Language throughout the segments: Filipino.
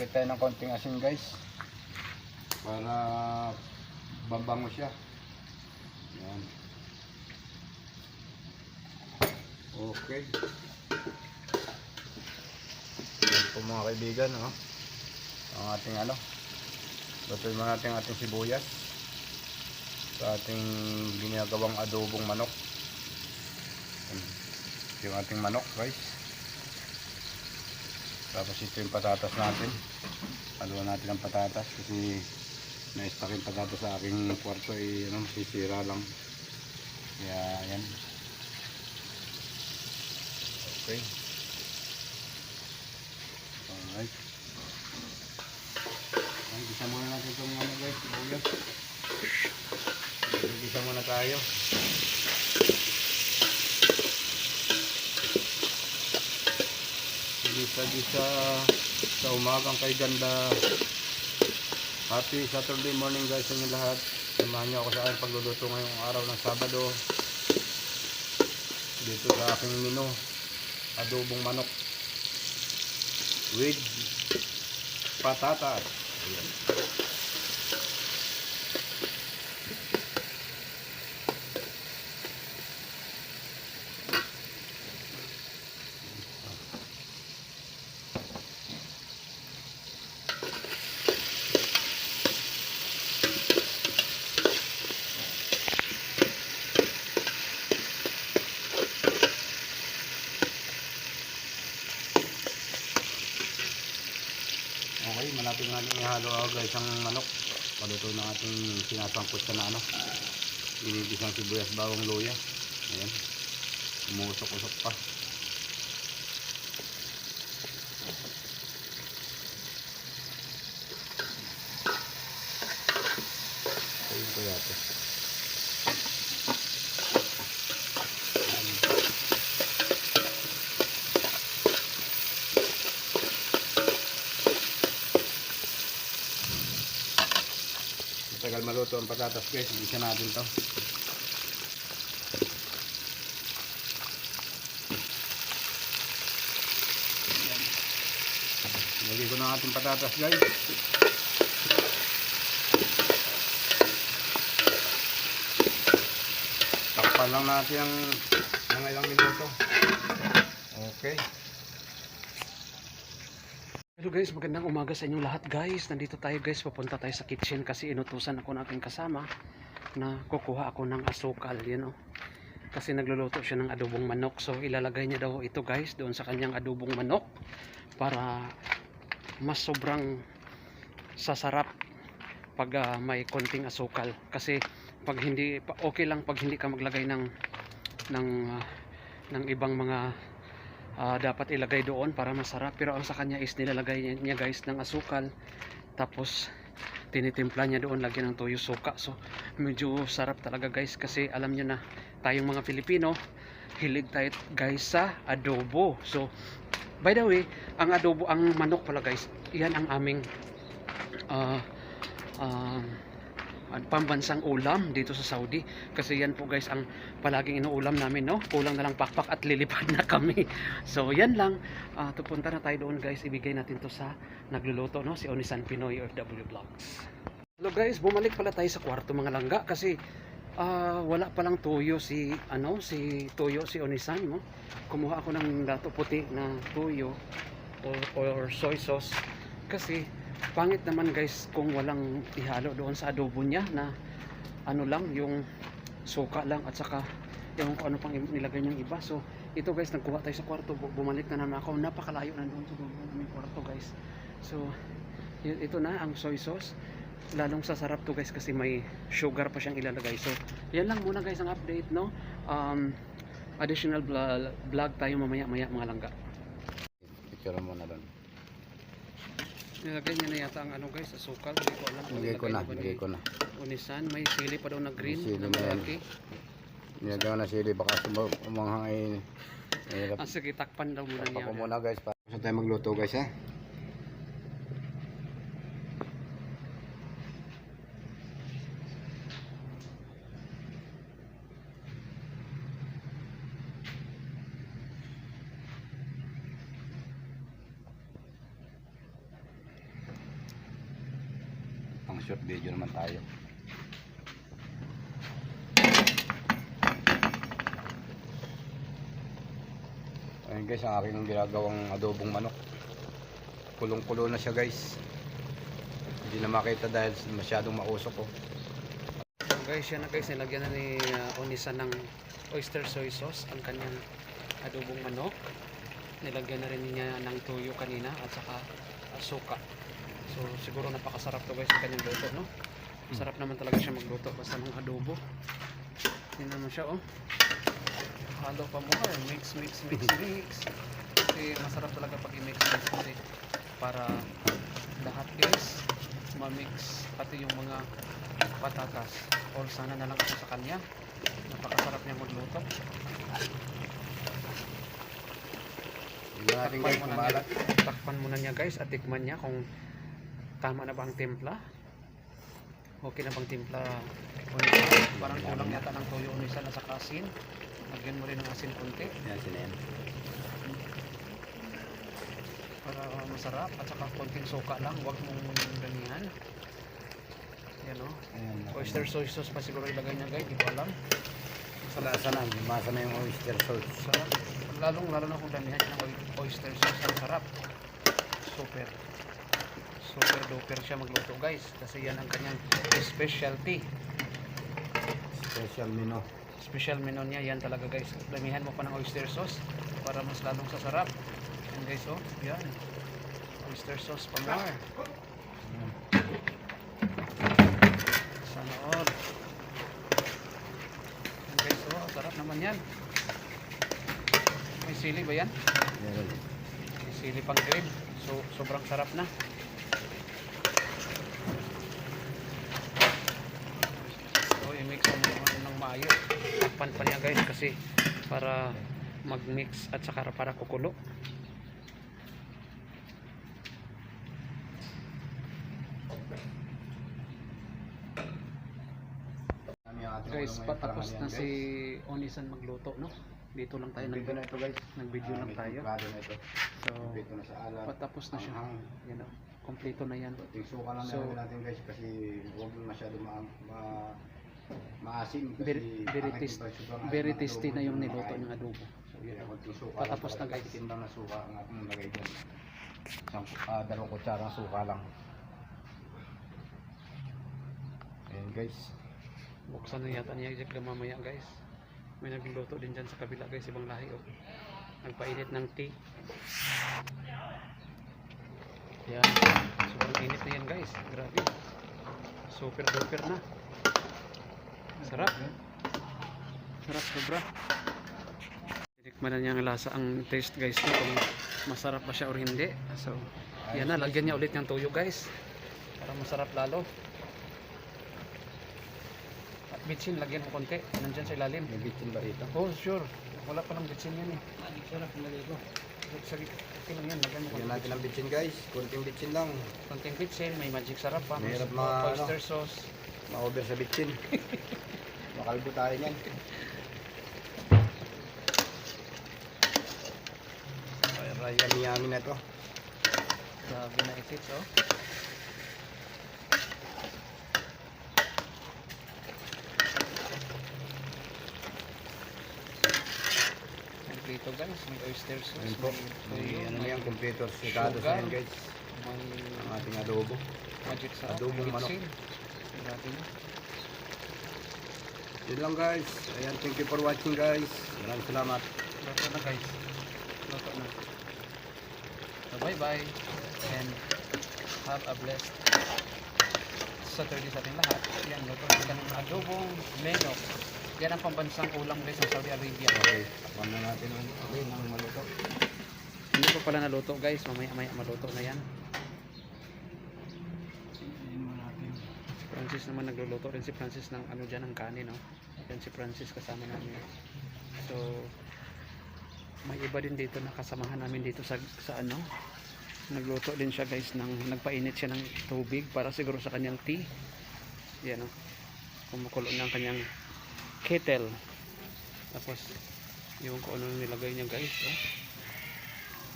Lagay tayo ng konting asin guys. Para babango siya. Yan. Okay. Yan po mga kaibigan, oh. Ang ating ano. Lutuin mo natin ang ating sibuyas. Sa ating ginagawang adobong manok. Yung ating manok guys. Tapos ito yung patatas natin. Haluan natin ang patatas kasi na-stack yung patatas sa aking kwarto ay ano, sisira lang. Kaya yan. Okay. Alright. Ay, gisa muna natin itong ano guys, sibuyas. Gisa muna tayo. Gisa sa umagang kay ganda. Happy Saturday morning guys sa inyo lahat. Samahan niyo ako sa aking pagluluto ngayong araw ng Sabado. Dito sa aking menu, adobong manok with patatas. Ayan. Okay, malapit na natin ihalo guys ang manok. Paluto ng ating sinasangkot na ano. Ginigisang sibuyas, bawang, luya. Ayan. Umusok-usok pa. Ayun ko yate. Tagal maluto ang patatas guys, isa natin to. Lagay ko na ating patatas guys. Takpan lang natin ang mga ilang minuto. Okay. Hello guys, magandang umaga sa inyong lahat guys. Nandito tayo guys, papunta tayo sa kitchen kasi inutusan ako ng aking kasama na kukuha ako ng asukal, kasi nagluluto siya ng adobong manok. So ilalagay niya daw ito guys doon sa kanyang adobong manok para mas sobrang sasarap pag may konting asukal. Kasi pag hindi, okay lang pag hindi ka maglagay ng ibang mga dapat ilagay doon para masarap, pero ang sa kanya is nilalagay niya guys ng asukal, tapos tinitimpla niya doon, lagyan ng toyo, suka. So medyo sarap talaga guys, kasi alam niyo na tayong mga Pilipino, hilig tayo guys sa adobo. So by the way, ang adobo, ang manok pala guys, yan ang aming pambansang ulam dito sa Saudi, kasi yan po guys ang palaging inuulam namin, kulang na lang pakpak at lilipad na kami. So yan lang, tupunta na tayo doon guys, ibigay natin to sa nagluluto, si Onisan Pinoy OFW Vlogs. Hello guys, bumalik pala tayo sa kwarto mga langga, kasi wala palang tuyo si Onisan, kumuha ako ng dato puti na tuyo or soy sauce, kasi pangit naman guys kung walang ihalo doon sa adobo niya na ano lang, yung suka lang at saka yung kung ano pang nilagay niyang iba. So ito guys, nagkuha tayo sa kwarto, bumalik na naman ako, napakalayo na doon sa aming kwarto guys. So ito na ang soy sauce, lalong sasarap to guys kasi may sugar pa siyang ilalagay. So yan lang muna guys ang update, additional vlog tayo mamaya mga langga. Picture mo na doon. Nilagay niya na yata ang ano guys, asukal. Hindi ko alam. Nilagay ko na. Onisan, may sili pa daw na green. Sili na malaki. Nilagay ko na sili, baka umanghang ay... sige, takpan daw muna niya. Takpan ko muna guys. Para tayo magluto guys ha. short video naman tayo. Ayun guys, ang aking ginagawang adobong manok. Kulong-kulo na siya guys. Hindi na makita dahil masyadong mausok ko. So guys, yan na guys, nilagyan na ni Onisan ng oyster soy sauce ang kanyang adobong manok. Nilagyan na rin niya ng tuyo kanina at saka suka. So siguro napakasarap to guys ang kanyang luto, no? Sarap naman talaga siya magluto basta ng adobo. Tingnan mo siya, oh. Halo pa mo, mix. Kasi masarap talaga pag i-mix kasi para lahat guys ma-mix, pati yung mga patatas. All sana na lang ako sa kanya. Napakasarap niya magluto. Takpan muna niya guys at tikman niya kung tama na ba ang timpla. Okay na bang timpla? Parang kulang yata ng tuyo Onisan at saka asin. Lagyan mo rin ng asin konti. Yan, sinayin. Para masarap at saka konting suka lang, huwag mong ganihan. Yan o. Oyster soy sauce pa siguro ilagay niya guys, di ko alam. Lasa na, masa na yung oyster sauce. Sarap. Lalo na kung damihan siya ng oyster sauce, ang sarap. Super duper siya magluto guys. Kasi yan ang kanyang specialty. Special menu niya, yan talaga guys. Damihan mo pa ng oyster sauce para mas lalong sasarap. Yan guys, oh, yan. Oyster sauce pa more. Sana all. Yan guys, oh, sarap naman yan. May sili ba yan? May sili pang green. So, sobrang sarap na. So, i-mix mo ng maayos. Takpan pa niya guys kasi para mag-mix at saka para kukulo. Guys, patapos na si Onisan magluto, no? Dito lang tayo Nag-video na ito guys. nag-video lang tayo. So, na sa alat. patapos na siya. Yan o. Kompleto na yan. Suka lang So, natin guys kasi huwag masyado maasim very tasty na yung niluto ng adobo. So, yan. Patapos na guys. Timbang na suka ang ating nilagay dyan. Dalawang kutsara ng suka lang. Ayan guys. Buksan na yata niya yung mamaya guys. May nagluto din dyan sa kabila guys, ibang lahi, oh. Nagpainit ng tea. Yan. Sobrang init na yan guys. Grabe. Super duper na. Sarap. Sarap sobra. Tinikman na niya ang lasa, ang taste guys, no? Kung masarap ba siya o hindi. So, yan na. Lagyan niya ulit ng tuyo guys. Para masarap lalo. At bitsin, lagyan mo konti. Nandyan sa ilalim. May bitsin ba rito? Oh, sure. Wala pa lang bitsin yan eh. Sarap, nilagay ko. Sige, okay lang yan. Lagyan mo Lagyan natin ng bitsin guys. Kunting bitsin lang. konting bitsin, may magic sarap pa. May Mahirap oyster sauce. Ma-over sa bitsin. Makalbo tayo yan. Ay, yummy na ito. Grabe na itits, oh. Kompleto guys, may oyster sauce. Ayun po. May ano yan, completor sitado sa yan guys. May Ang ating adobo. magic sarap. Adobong may manok. bitsin. Grabe na. Yun lang guys. Ayan, thank you for watching guys. Maraming salamat. Luto na guys. Luto na. So bye bye. And have a blessed Saturday sa ating lahat. Yan, luto na ka ng adobong manok. Yan ang pambansang ulam guys sa Saudi Arabia. Okay, takpan na natin ang maluto. Hindi pa pala naluto guys. Mamaya maluto na yan. Si Francis naman nagluluto rin si Francis ng ano dyan, ng kanin, no? Yan si Francis kasama namin. So may iba din dito na kasamahan namin dito sa ano. Nagluto din siya guys ng nagpainit siya ng tubig para siguro sa kanyang tea. Yan, no? Kumukulo ng kanyang kettle. Tapos yung kung ano nilagay niya guys, oh.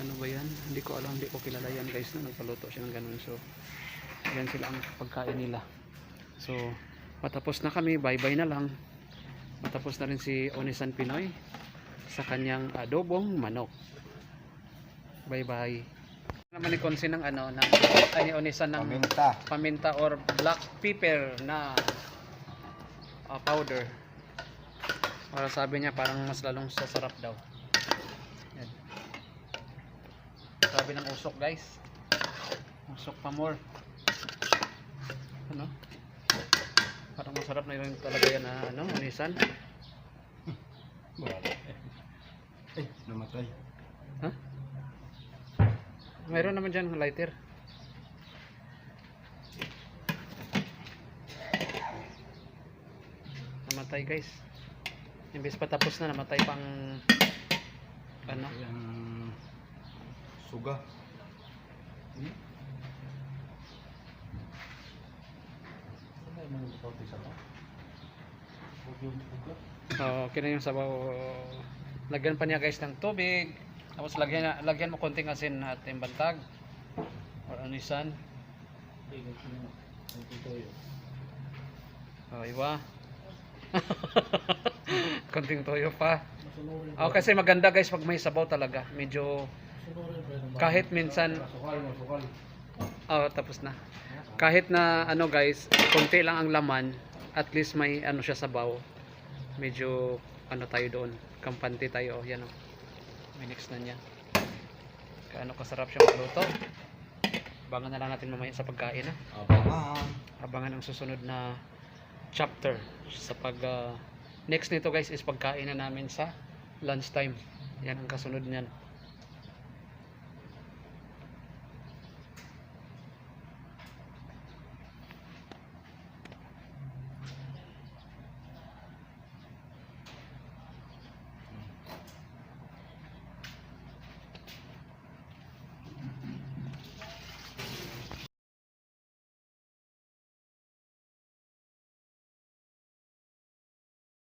Ano ba yan? Hindi ko alam, hindi ko kilala yan guys, no? Nagpaluto siya ng ganun. So Yan sila ang pagkain nila. So matapos na kami, bye bye na lang. Matapos na rin si Onisan Pinoy sa kanyang adobong manok. Bye bye. Naman ni Konsi ng ano ng ay ni Onisan ng Paminta. paminta or black pepper na powder. Para sabi niya parang mas lalong sasarap daw. Yan. Sabi ng usok guys. Usok pa more. Ano? Parang masarap na yun talaga yan na ano, Onisan. Ay, namatay. Ha? Mayroon naman dyan lighter. Namatay guys. Imbes pa tapos na, namatay pang ano? Yung suga. Okay na yung sabaw. Lagyan pa niya guys ng tubig. Tapos lagyan mo konting asin at bantag or anisan. Oh, iba. Konting toyo pa. Oh, kasi maganda guys pag may sabaw talaga. Medyo kahit minsan tapos na. Kahit na ano guys, konti lang ang laman, at least may ano siya sabaw. Medyo ano tayo doon, kampante tayo. Yan oh. Minix na niya. Kaano kasarap siya magluto. Abangan na lang natin mamaya sa pagkain ha. Abangan. Abangan ang susunod na chapter sa next nito guys is pagkain na namin sa lunchtime. Yan ang kasunod niyan.